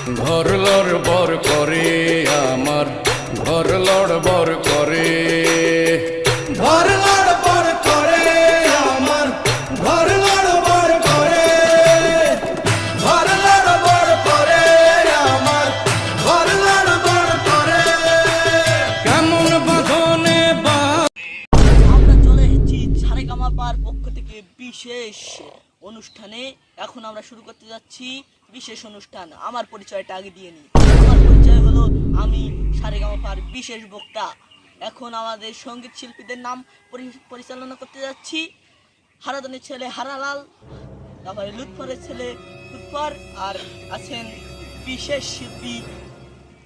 ঘর লড়বড় করে আমার, ঘর লড়বড় করে, ঘর লড়বড় করে আমার, ঘর লড়বড় করে, ঘর লড়বড় করে আমার, ঘর লড়বড় করে। কেমন বাঁধনে বা আমরা চলে এসেছি সারেগামাপার পক্ষ থেকে বিশেষ অনুষ্ঠানে। এখন আমরা শুরু করতে যাচ্ছি বিশেষ অনুষ্ঠান। আমার পরিচয়টা আগে দিয়ে নিই। আমার পরিচয় হলো, আমি সারেগামাপার বিশেষ বক্তা। এখন আমাদের সঙ্গীত শিল্পীদের নাম পরিচালনা করতে যাচ্ছি। হারাধনের ছেলে হারালাল, তারপরে লুৎফরের ছেলে লুৎফর, আর আছেন বিশেষ শিল্পী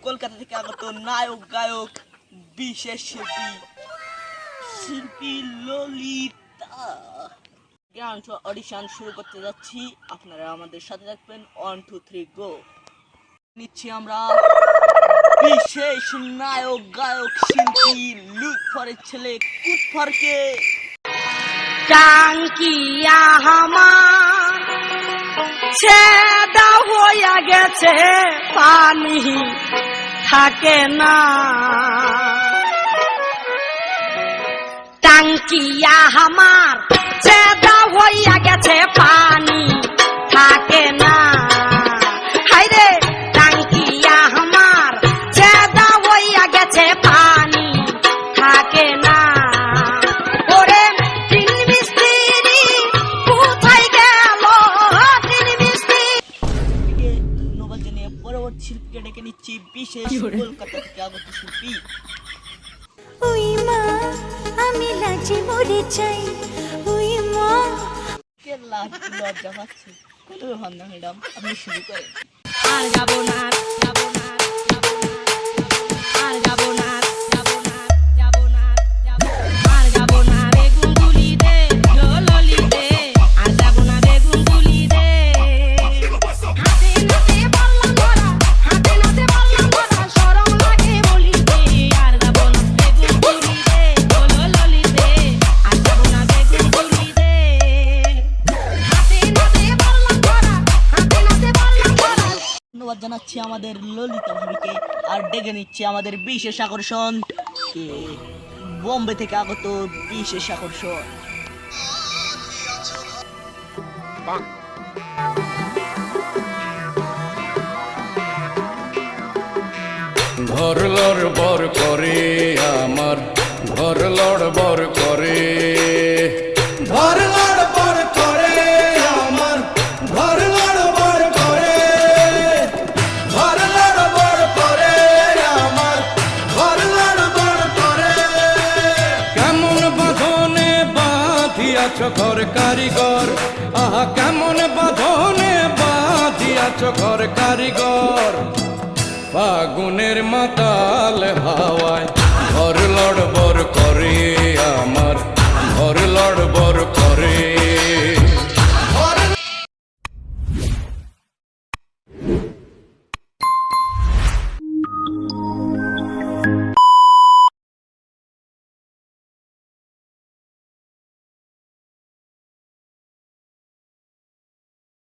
কলকাতা থেকে আগত নায়ক গায়ক বিশেষ শিল্পী ললিতা। গান অডিশন শুরু করতে যাচ্ছি, আপনারা আমাদের সাথে থাকবেন। 1 2 3 গো। নিচ্ছি আমরা বিশেষ নায়ক গায়ক শিল্পী লুৎফরের ছেলে কুৎফরকে। টাঙ্কিয়া আমার ছেদা হইয়া গেছে, পানি থাকে না। টাঙ্কিয়া আমার ছেদা হইয়া গেছে, পানি থাকে না। হায়রে টাঙ্কিয়া আমার ছেদা হইয়া গেছে, পানি থাকে না। ওরে তিন মিস্ত্রি কোথায় গেল, তিন মিস্ত্রি। নোবেল জানিয়ে পরবর্তী শিল্পীকে ডেকে নিচ্ছি বিশেষ কলকাতা থেকে আগত শিল্পী। ওই মা আমি লাজে মরে চাই, ওই মা। লজ্জা পাচ্ছে, কত হন না ম্যাডাম, আপনি শুরু করেন। আর যাবো না, যাবো না, যাবো না, আর যাবো না, যাবো না, যাবো না, যাবো আর যাবো না বেগুন তুলি দে, ললি দে, আর যাবো না বেগুন তুলি দে। হাতে নাতে বললাম ধরা, হাতে নাতে বললাম ধরা, শরম লাগে বলি দে, আর যাবো না বেগুন তুলি দে, ললি দে, আর যাবো না বেগুন তুলি দে। হাতে নাতে বললাম ধরা, হাতে নাতে বললাম ধরা। ধন্যবাদ জানাচ্ছি আমাদের ললিতা ভাবিকে, আর ডেকে নিচ্ছি আমাদের বিশেষ আকর্ষণ কে, বোম্বে থেকে আগত বিশেষ আকর্ষণ। ঘর লড়বড় করে আমার, ঘর লড়বড় করে, ঘর লড়বড় করে আমার, ঘর লড়বড় করে, ঘর লড়বড় করে আমার, ঘর লড়বড় করে। কেমন বাঁধনে বাঁধিয়াছ ঘর কারিগর, আহা কেমন বাঁধনে বাঁধিয়াছ ঘর কারিগর। ফাগুনের মাতাল হাওয়ায় ঘর লড়বড়